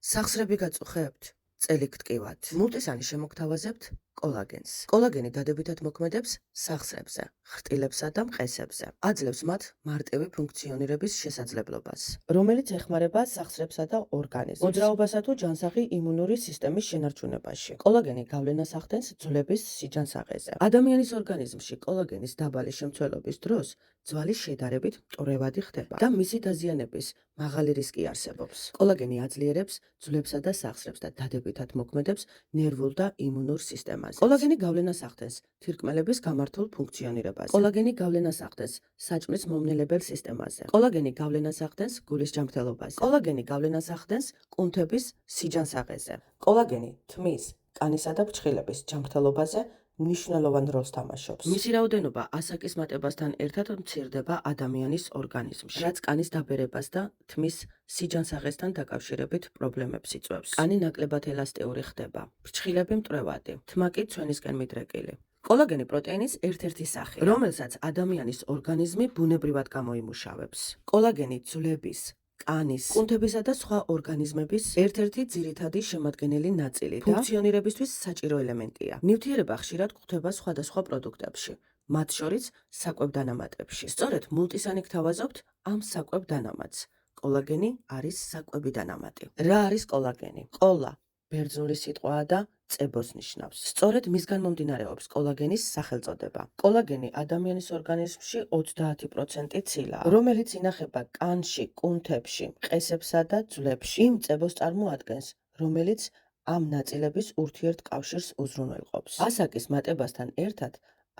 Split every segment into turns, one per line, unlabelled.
სახსრები გაწუხებთ? წელი გტკივათ. მულტისანი შემოგთავაზებთ კოლაგენს. კოლაგენი დადებითად მოქმედებს სახსრებზე, ხრტილებსა და მყესებზე. აძლევს მათ მარტივი ფუნქციონირების შესაძლებლობას, რომელიც ეხმარება სახსრებსა და ორგანიზმს, მოძრაობასა თუ ჯანსაღი იმუნური სისტემის შენარჩუნებაში. კოლაგენი გავლენას ახდენს ძვლების სიჯანსაღეზე. ადამიანის ორგანიზმში კოლაგენის დაბალი შემცველობის დროს ძვალი შედარებით მტვრევადი ხდება და მისი დაზიანების მაღალი რისკი არსებობს. კოლაგენი აძლიერებს ძვლებსა და სახსრებს და დადებითად მოქმედებს ნერვულ და იმუნურ სისტემაზე. კოლაგენი გავლენას ახდენს თირკმელების გამართულ ფუნქციონირებაზე. კოლაგენი გავლენას ახდენს საჭმლის მომნელებელ სისტემაზე. კოლაგენი გავლენას ახდენს გულის ჯანმრთელობაზე. კოლაგენი გავლენას ახდენს კუნთების სიჯანსაღეზე. კოლაგენი თმის, კანისა და ფრჩხილების ჯანმრთელობაზე მნიშვნელოვან როლს თამაშობს. მისი რაოდენობა ასაკის მატებასთან ერთად მცირდება ადამიანის ორგანიზმში, რაც კანის დაბერებას და თმის სიჯანსაღესთან დაკავშირებით პრობლემებს იწვევს. კანი ნაკლებად ელასტიური ხდება, ფრჩხილები მტვრევადი, თმა კი ჩვენისკენ მიდრეკილი. კოლაგენი პროტეინის ერთ-ერთი სახე, რომელსაც ადამიანის ორგანიზმი ბუნებრივად გამოიმუშავებს. კოლაგენი ძვლების, კანის, კუნთებისა და სხვა ორგანიზმების ერთ-ერთი ძირითადი შემადგენელი ნაწილი და ფუნქციონირებისთვის საჭირო ელემენტია. ნივთიერება ხშირად გვხვდება სხვადასხვა პროდუქტებში, მათ შორის საკვებ-დანამატებში. სწორედ მულტისანი გთავაზობთ ამ საკვებ-დანამატს. კოლაგენი არის საკვები-დანამატი. რა არის კოლაგენი? ყოლა ბერძნული სიტყვაა და წებოს ნიშნავს. სწორედ მისგან მომდინარეობს კოლაგენის სახელწოდება. კოლაგენი ადამიანის ორგანიზმში 30% ცილაა, რომელიც ინახება კანში, კუნთებში, მყესებსა და ძვლებში. იმ წებოს წარმოადგენს, რომელიც ამ ნაწილების ურთიერთკავშირს უზრუნველყოფს. ასაკის მატებასთან ერთად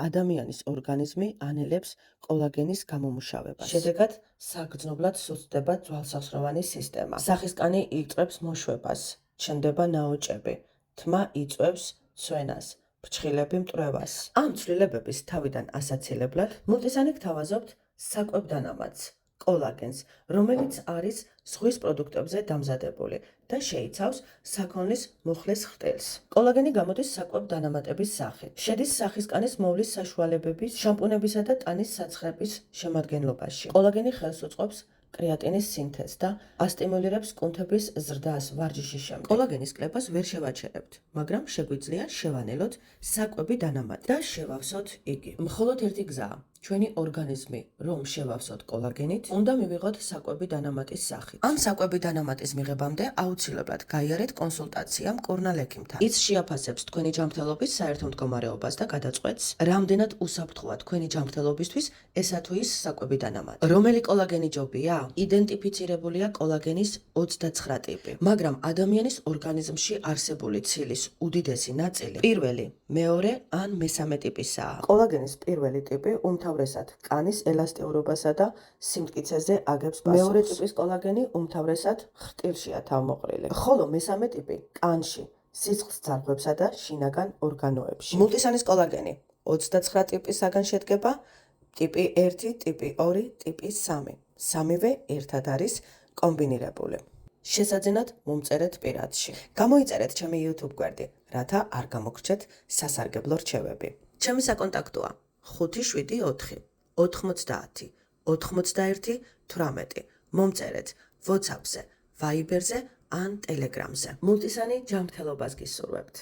ადამიანის ორგანიზმი ანელებს კოლაგენის გამომუშავებას. შედეგად საგრძნობლად სუსტდება ძვალსახსროვანი სისტემა. სახის კანი იწვევს მოშვებას, ჩნდება ნაოჭები, თმა იწვევს ცვენას, ფრჩხილები მტვრევას. ამ ცვლილებების თავიდან ასაცილებლად მულტისანი გთავაზობთ საკვებ-დანამატს, კოლაგენს, რომელიც არის ზღვის პროდუქტებზე დამზადებული და შეიცავს საქონლის მუხლის ხრტილს. კოლაგენი გამოდის საკვებ-დანამატების სახით. შედის სახის კანის მოვლის საშუალებების, შამპუნებისა და ტანის საცხრების შემადგენლობაში. კოლაგენი ხელს უწყობს კრეატინის სინთეზს და ასტიმულირებს კუნთების ზრდას ვარჯიშის შემდეგ. კოლაგენის კლებას ვერ შევაჩერებთ, მაგრამ შეგვიძლია შევანელოთ საკვები-დანამატი და შევავსოთ იგი. მხოლოდ ერთი გზაა. ჩვენი ორგანიზმი, რომ შევავსოთ კოლაგენით, უნდა მივიღოთ საკვები-დანამატის სახით. ამ საკვები-დანამატის მიღებამდე აუცილებლად გაიარეთ კონსულტაცია მკურნალ ექიმთან. ის შეაფასებს თქვენი ჯანმრთელობის საერთო მდგომარეობას და გადაწყვეტს, რამდენად უსაფრთხოა თქვენი ჯანმრთელობისთვის ესა თუ ის საკვები-დანამატი. რომელი კოლაგენი ჯობია? იდენტიფიცირებულია კოლაგენის 29 ტიპი, მაგრამ ადამიანის ორგანიზმში არსებული ცილის უდიდესი ნაწილი პირველი, მეორე ან მესამე ტიპისაა. კოლაგენის პირველი ტიპი უმთავრესად კანის ელასტიურობასა და სიმტკიცეზე აგებს პასუხს. მეორე ტიპის კოლაგენი უმთავრესად ხრტილშია თავმოყრილი, ხოლო მესამე ტიპი კანში, სისხლს ძარღვებსა და შინაგან ორგანოებში. მულტისანის კოლაგენი 29 ტიპისაგან შედგება, ტიპი 1, ტიპი 2, ტიპი 3. სამივე ერთად არის კომბინირებული. შესაძენად მომწერეთ პირადში. გამოიწერეთ ჩემი YouTube გვერდი, რათა არ გამოგრჩეთ სასარგებლო რჩევები. ჩემი საკონტაქტოა 574 90 91 18. მომწერეთ WhatsApp-ზე, Viber-ზე ან Telegram-ზე. მულტისანი ჯანმრთელობას გისურვებთ.